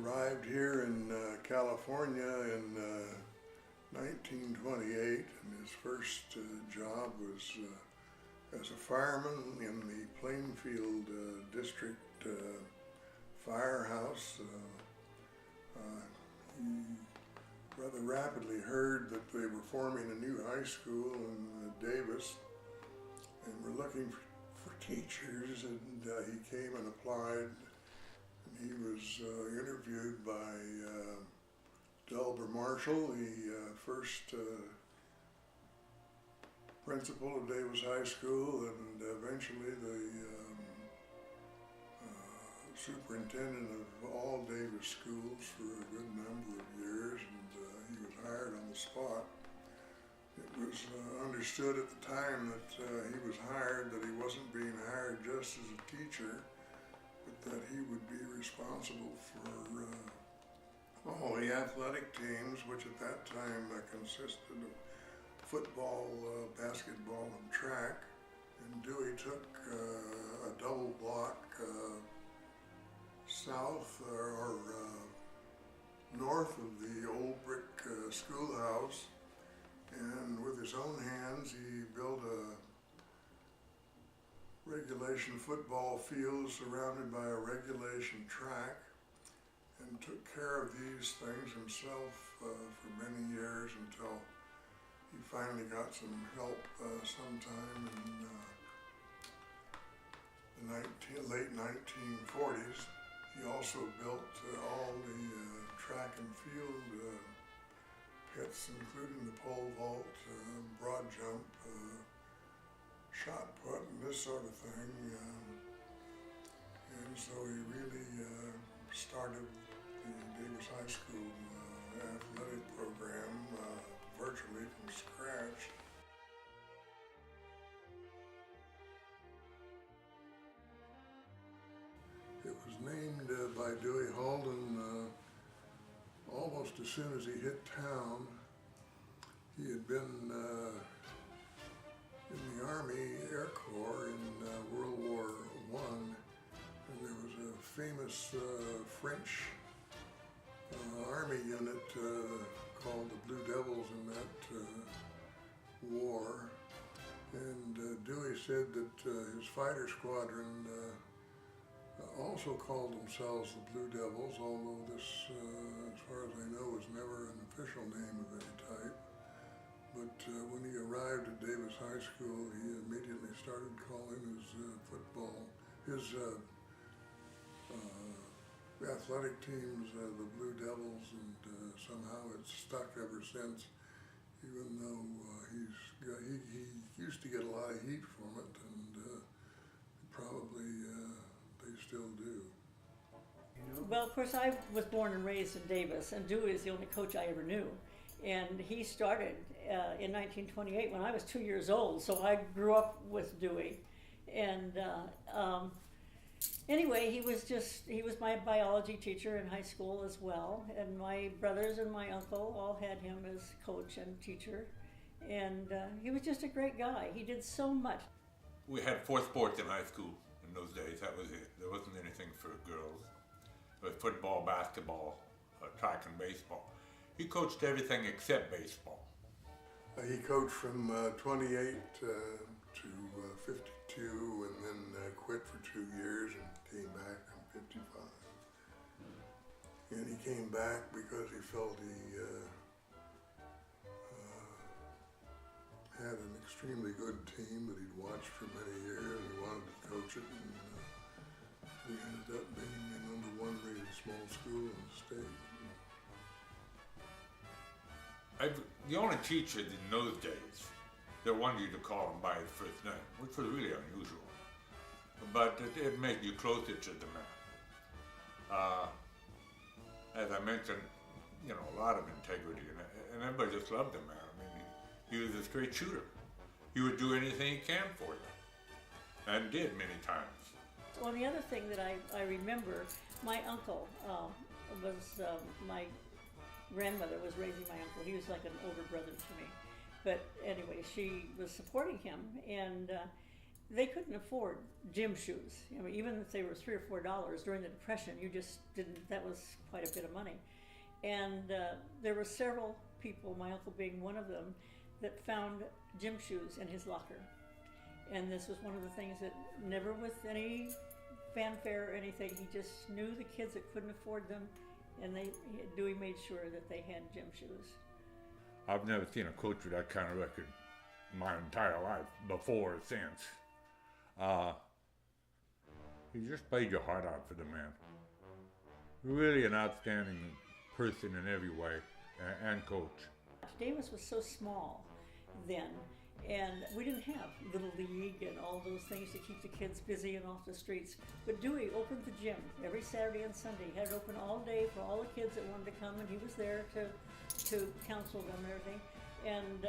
arrived here in California in 1928, and his first job was as a fireman in the Plainfield District Firehouse. He rather rapidly heard that they were forming a new high school in Davis and were looking for teachers, and he came and applied. And he was interviewed by Delbert Marshall, the first principal of Davis High School, and eventually the superintendent of all Davis schools for a good number of years, and he was hired on the spot. It was understood at the time that he was hired, that he wasn't being hired just as a teacher, but that he would be responsible for all the athletic teams, which at that time consisted of football, basketball, and track. And Dewey took a double block south or north of the old brick schoolhouse, and with his own hands he built a regulation football field surrounded by a regulation track, and took care of these things himself for many years until he finally got some help sometime in the late 1940s. He also built all the track and field pits, including the pole vault, broad jump, shot put, and this sort of thing. And so he really started the Davis High School athletic program virtually from scratch. It was named by Dewey Halden almost as soon as he hit town. He had been in the Army Air Corps in World War I, and there was a famous French Army unit called the Blue Devils in that war. And Dewey said that his fighter squadron also called themselves the Blue Devils, although this, as far as I know, was never an official name of any type. But when he arrived at Davis High School, he immediately started calling his athletic teams the Blue Devils, and somehow it's stuck ever since, even though he used to get a lot of heat from it, and probably they still do. Well, of course, I was born and raised in Davis, and Dewey is the only coach I ever knew. And he started in 1928 when I was 2 years old, so I grew up with Dewey. And anyway, he was my biology teacher in high school as well, and my brothers and my uncle all had him as coach and teacher. And he was just a great guy. He did so much. We had 4 sports in high school in those days. That was it. There wasn't anything for girls. It was football, basketball, track, and baseball. He coached everything except baseball. He coached from 28 to 52, and then quit for 2 years and came back in 55. And he came back because he felt he had an extremely good team that he'd watched for many years, and he wanted to coach it. And we ended up being the #1 rated small school in the state. The only teacher in those days that wanted you to call him by his first name, which was really unusual, but it made you closer to the man. As I mentioned, a lot of integrity, and everybody just loved the man. I mean, he was a straight shooter. He would do anything he can for you, and did many times. Well, the other thing that I remember, my uncle was my grandmother was raising my uncle. He was like an older brother to me. But anyway, she was supporting him, and they couldn't afford gym shoes. I mean, even if they were $3 or $4 during the Depression, you just didn't. That was quite a bit of money. And there were several people, my uncle being one of them, that found gym shoes in his locker. And this was one of the things that never with any fanfare or anything, he just knew the kids that couldn't afford them, and Dewey made sure that they had gym shoes. I've never seen a coach with that kind of record my entire life, before or since. He just played your heart out for the man. Really an outstanding person in every way, and coach. Davis was so small then, and we didn't have Little League and all those things to keep the kids busy and off the streets. But Dewey opened the gym every Saturday and Sunday. He had it open all day for all the kids that wanted to come, and he was there to counsel them and everything. And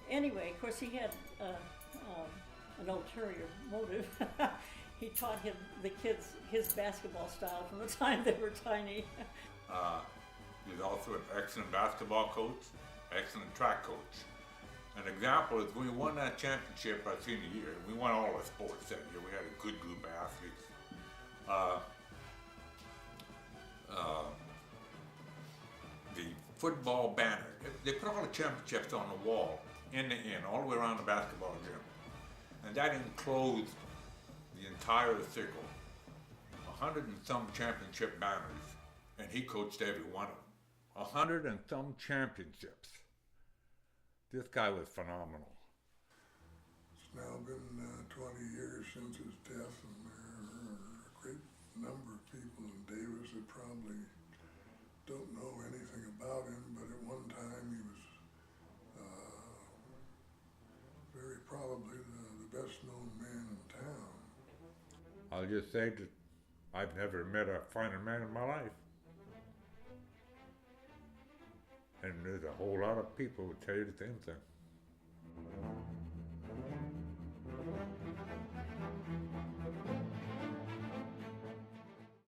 anyway, of course, he had an ulterior motive. He taught the kids his basketball style from the time they were tiny. He was also an excellent basketball coach, excellent track coach. An example is we won that championship our senior year. We won all the sports that year. We had a good group of athletes. The football banner, they put all the championships on the wall, end to end, all the way around the basketball gym. And that enclosed the entire circle, 100 and some championship banners, and he coached every one of them. 100 and some championships. This guy was phenomenal. It's now been 20 years since his death, and there are a great number of people in Davis that probably don't know anything about him, but at one time he was very probably the best known man in town. I'll just say that I've never met a finer man in my life. And there's a whole lot of people who tell you the same thing.